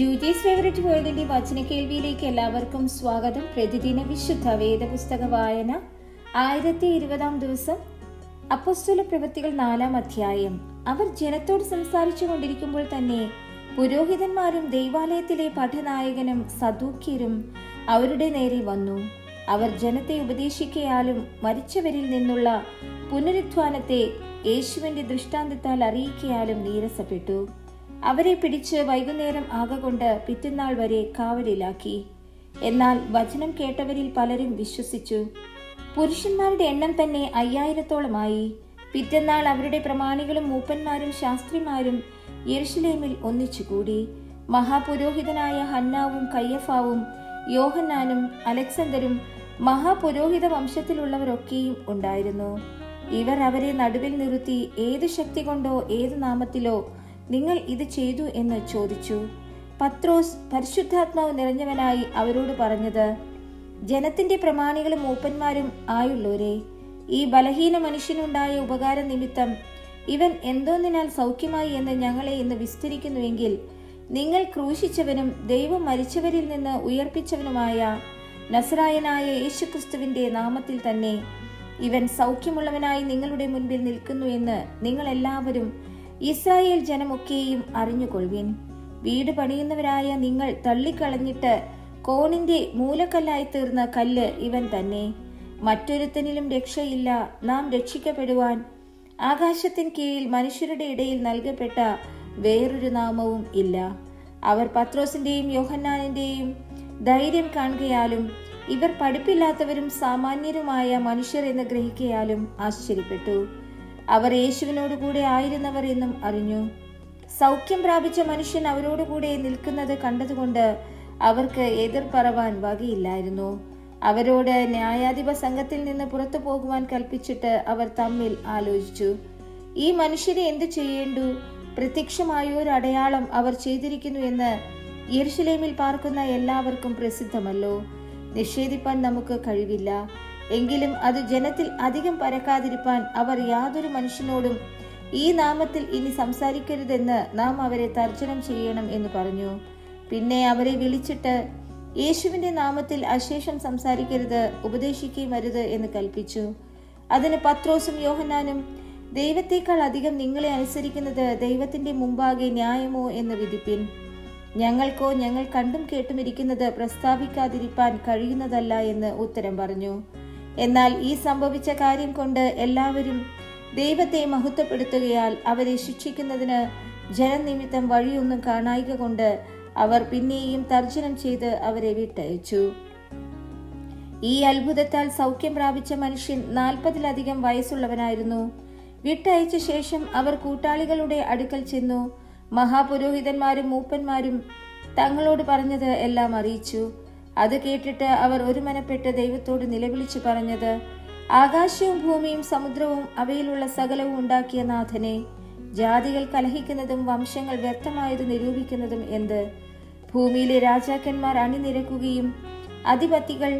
ജൂജീസ് favourite വേൾഡിന്റെ വചന കേൾവിയിലേക്ക് എല്ലാവർക്കും സ്വാഗതം. പ്രതിദിന വിശുദ്ധ വേദപുസ്തക വായന 1020 ദിവസം. അപ്പോസ്തല പ്രവൃത്തികൾ 4 അധ്യായം. അവർ ജനത്തോട് സംസാരിച്ചു കൊണ്ടിരിക്കുമ്പോൾ തന്നെ പുരോഹിതന്മാരും ദൈവാലയത്തിലെ പഠനായകനും സദൂക്യരും അവരുടെ നേരെ വന്നു. അവർ ജനത്തെ ഉപദേശിക്കയാലും മരിച്ചവരിൽ നിന്നുള്ള പുനരുത്ഥാനത്തെ യേശുവിന്റെ ദൃഷ്ടാന്തത്താൽ അറിയിക്കയാലും നീരസപ്പെട്ടു. അവരെ പിടിച്ച് വൈകുന്നേരം ആകൊണ്ട് പിറ്റന്നാൾ വരെ കാവലിലാക്കി. എന്നാൽ വചനം കേട്ടവരിൽ പലരും വിശ്വസിച്ചു. പുരുഷന്മാരുടെ എണ്ണം തന്നെ 5000-ഓളമായി. പിറ്റന്നാൾ അവരുടെ പ്രമാണികളും മൂപ്പന്മാരും ശാസ്ത്രിമാരും യെരുശലേമിൽ ഒന്നിച്ചുകൂടി. മഹാപുരോഹിതനായ ഹന്നാവും കയ്യഫാവും യോഹന്നാനും അലക്സണ്ടരും മഹാപുരോഹിത വംശത്തിലുള്ളവരൊക്കെയും ഉണ്ടായിരുന്നു. ഇവർ അവരെ നടുവിൽ നിർത്തി, ഏത് ശക്തി കൊണ്ടോ ഏത് നാമത്തിലോ നിങ്ങൾ ഇത് ചെയ്തു എന്ന് ചോദിച്ചു. പത്രോസ് പരിശുദ്ധാത്മാവ് നിറഞ്ഞവനായി അവരോട് പറഞ്ഞത്, ജനത്തിന്റെ പ്രമാണികളും മൂപ്പന്മാരും ആയുള്ളോരെ, ഈ ബലഹീന മനുഷ്യനുണ്ടായ ഉപകാര നിമിത്തം ഇവൻ എന്തോന്നിനാൽ സൗഖ്യമായി എന്ന് ഞങ്ങളെ ഇന്ന് വിസ്തരിക്കുന്നുവെങ്കിൽ, നിങ്ങൾ ക്രൂശിച്ചവനും ദൈവം മരിച്ചവരിൽ നിന്ന് ഉയർപ്പിച്ചവനുമായ നസറായനായ യേശുക്രിസ്തുവിന്റെ നാമത്തിൽ തന്നെ ഇവൻ സൗഖ്യമുള്ളവനായി നിങ്ങളുടെ മുൻപിൽ നിൽക്കുന്നു എന്ന് നിങ്ങൾ എല്ലാവരും ഇസ്രായേൽ ജനമൊക്കെയും അറിഞ്ഞുകൊള്ളുവിൻ. വീട് പണിയുന്നവരായ നിങ്ങൾ തള്ളിക്കളഞ്ഞിട്ട് കോണിന്റെ മൂലക്കല്ലായി തീർന്ന കല്ല് ഇവൻ തന്നെ. മറ്റൊരുത്തനിലും രക്ഷയില്ല. നാം രക്ഷിക്കപ്പെടുവാൻ ആകാശത്തിന് കീഴിൽ മനുഷ്യരുടെ ഇടയിൽ നൽകപ്പെട്ട വേറൊരു നാമവും ഇല്ല. അവർ പത്രോസിന്റെയും യോഹന്നാനിന്റെയും ധൈര്യം കാണുകയാലും ഇവർ പഠിപ്പില്ലാത്തവരും സാമാന്യരുമായ മനുഷ്യർ എന്ന് ഗ്രഹിക്കയാലും ആശ്ചര്യപ്പെട്ടു. അവർ യേശുവിനോടുകൂടെ ആയിരുന്നവർ എന്നും അറിഞ്ഞു. സൗഖ്യം പ്രാപിച്ച മനുഷ്യൻ അവരോടുകൂടെ നിൽക്കുന്നത് കണ്ടതുകൊണ്ട് അവർക്ക് എതിർ പറവാൻ വകയില്ലായിരുന്നു. അവരോട് ന്യായാധിപ സംഘത്തിൽ നിന്ന് പുറത്തു പോകുവാൻ കൽപ്പിച്ചിട്ട് അവർ തമ്മിൽ ആലോചിച്ചു, ഈ മനുഷ്യരെ എന്തു ചെയ്യേണ്ടു? പ്രത്യക്ഷമായൊരു അടയാളം അവർ ചെയ്തിരിക്കുന്നു എന്ന് യെരുശലേമിൽ പാർക്കുന്ന എല്ലാവർക്കും പ്രസിദ്ധമല്ലോ. നിഷേധിപ്പാൻ നമുക്ക് കഴിവില്ല. എങ്കിലും അത് ജനത്തിൽ അധികം പരക്കാതിരിപ്പാൻ അവർ യാതൊരു മനുഷ്യനോടും ഈ നാമത്തിൽ ഇനി സംസാരിക്കരുതെന്ന് നാം അവരെ തർജ്ജനം ചെയ്യണം എന്ന് പറഞ്ഞു. പിന്നെ അവരെ വിളിച്ചിട്ട് യേശുവിന്റെ നാമത്തിൽ അശേഷം സംസാരിക്കരുത്, ഉപദേശിക്കുകയും അരുത് എന്ന് കൽപ്പിച്ചു. അതിന് പത്രോസും യോഹന്നാനും, ദൈവത്തെക്കാൾ അധികം നിങ്ങളെ അനുസരിക്കുന്നത് ദൈവത്തിന്റെ മുമ്പാകെ ന്യായമോ എന്ന് വിധിപ്പിൻ. ഞങ്ങൾക്കോ ഞങ്ങൾ കണ്ടും കേട്ടും ഇരിക്കുന്നത് പ്രസ്താവിക്കാതിരിപ്പാൻ കഴിയുന്നതല്ല എന്ന് ഉത്തരം പറഞ്ഞു. എന്നാൽ ഈ സംഭവിച്ച കാര്യം കൊണ്ട് എല്ലാവരും ദൈവത്തെ മഹത്വപ്പെടുത്തുകയാൽ അവരെ ശിക്ഷിക്കുന്നതിന് ജനനിമിത്തം വഴിയൊന്നും കാണായിക കൊണ്ട് അവർ പിന്നെയും തർജ്ജനം ചെയ്ത് അവരെ വിട്ടയച്ചു. ഈ അത്ഭുതത്താൽ സൗഖ്യം പ്രാപിച്ച മനുഷ്യൻ 40-ലധികം വയസ്സുള്ളവനായിരുന്നു. വിട്ടയച്ച ശേഷം അവർ കൂട്ടാളികളുടെ അടുക്കൽ ചെന്നു മഹാപുരോഹിതന്മാരും മൂപ്പന്മാരും തങ്ങളോട് പറഞ്ഞത് എല്ലാം അറിയിച്ചു. അത് കേട്ടിട്ട് അവർ ഒരുമനപ്പെട്ട് ദൈവത്തോട് നിലവിളിച്ചു പറഞ്ഞത്, ആകാശവും ഭൂമിയും സമുദ്രവും അവയിലുള്ള സകലവും ഉണ്ടാക്കിയ നാഥനെ, ജാതികൾ കലഹിക്കുന്നതും വംശങ്ങൾ വ്യർത്ഥമായത് നിരൂപിക്കുന്നതും എന്ത്? ഭൂമിയിലെ രാജാക്കന്മാർ അണിനിരക്കുകയും അധിപതികൾ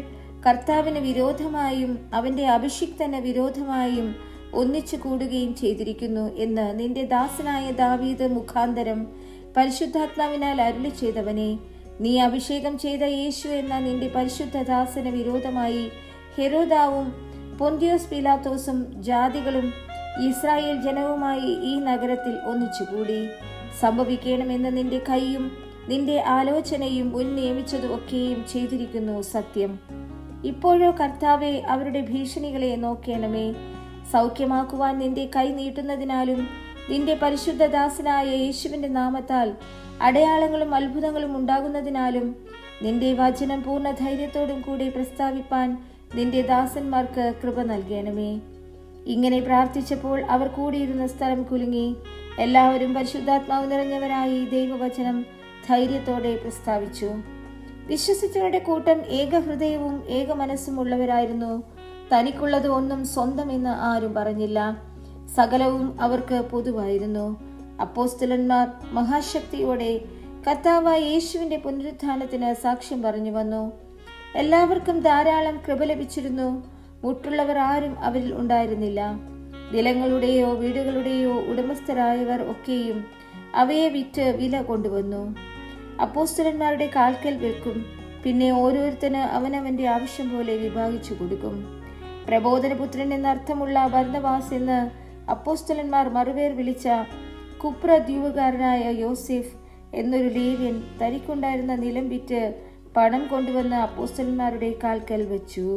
കർത്താവിന് വിരോധമായും അവന്റെ അഭിഷിക്തന് വിരോധമായും ഒന്നിച്ചു കൂടുകയും ചെയ്തിരിക്കുന്നു എന്ന് നിന്റെ ദാസനായ ദാവീദ് മുഖാന്തരം പരിശുദ്ധാത്മാവിനാൽ അരുളി ചെയ്തവനെ, നീ അഭിഷേകം ചെയ്ത യേശു എന്ന നിന്റെ പരിശുദ്ധ ദാസന് വിരോധമായി ഹെരോദാവും പൊന്തിയോസ് പീലാത്തോസും ജാതികളും ഇസ്രായേൽ ജനവുമായി ഈ നഗരത്തിൽ ഒന്നിച്ചുകൂടി. സംഭവിക്കണമെന്ന് നിന്റെ കൈയും നിന്റെ ആലോചനയും മുൻ നിയമിച്ചതും ഒക്കെയും ചെയ്തിരിക്കുന്നു സത്യം. ഇപ്പോഴോ കർത്താവെ, അവരുടെ ഭീഷണികളെ നോക്കേണമേ. സൗഖ്യമാക്കുവാൻ നിന്റെ കൈ നീട്ടുന്നതിനാലും നിന്റെ പരിശുദ്ധദാസനായ യേശുവിന്റെ നാമത്താൽ അടയാളങ്ങളും അത്ഭുതങ്ങളും ഉണ്ടാകുന്നതിനാലും നിന്റെ വചനം പൂർണ്ണ ധൈര്യത്തോടും കൂടി പ്രസ്താവിപ്പാൻ നിന്റെ ദാസന്മാർക്ക് കൃപ നൽകണമേ. ഇങ്ങനെ പ്രാർത്ഥിച്ചപ്പോൾ അവർ കൂടിയിരുന്ന സ്ഥലം കുലുങ്ങി. എല്ലാവരും പരിശുദ്ധാത്മാവ് നിറഞ്ഞവരായി ദൈവവചനം ധൈര്യത്തോടെ പ്രസ്താവിച്ചു. വിശ്വസിച്ചവരുടെ കൂട്ടം ഏകഹൃദയവും ഏക മനസ്സും ഉള്ളവരായിരുന്നു. തനിക്കുള്ളത് ഒന്നും സ്വന്തമെന്ന് ആരും പറഞ്ഞില്ല. സകലവും അവർക്ക് പൊതുവായിരുന്നു. അപ്പോസ്തലന്മാർ മഹാശക്തിയോടെ കർത്താവായ യേശുവിന്റെ പുനരുത്ഥാനത്തിന് സാക്ഷ്യം പറഞ്ഞു വന്നു. എല്ലാവർക്കും ധാരാളം കൃപ ലഭിച്ചിരുന്നു. മുട്ടുള്ളവർ ആരും അവരിൽ ഉണ്ടായിരുന്നില്ല. നിലങ്ങളുടെയോ വീടുകളുടെയോ ഉടമസ്ഥരായവർ ഒക്കെയും അവയെ വിറ്റ് വില കൊണ്ടുവന്നു. അപ്പോസ്തലന്മാരുടെ കാൽക്കൽ വെക്കും. പിന്നെ ഓരോരുത്തന് അവനവന്റെ ആവശ്യം പോലെ വിഭാഗിച്ചു കൊടുക്കും. പ്രബോധനപുത്രൻ എന്നർത്ഥമുള്ള ബർന്നബാസ് എന്ന് അപ്പോസ്തലന്മാർ മറുപേർ വിളിച്ച കുപ്രദ്വീപുകാരനായ യോസേഫ് എന്നൊരു ലേവ്യൻ തനിക്കുണ്ടായിരുന്ന നിലം വിറ്റ് പണം കൊണ്ടുവന്ന് അപ്പോസ്തലന്മാരുടെ കാൽക്കൽ വെച്ചു.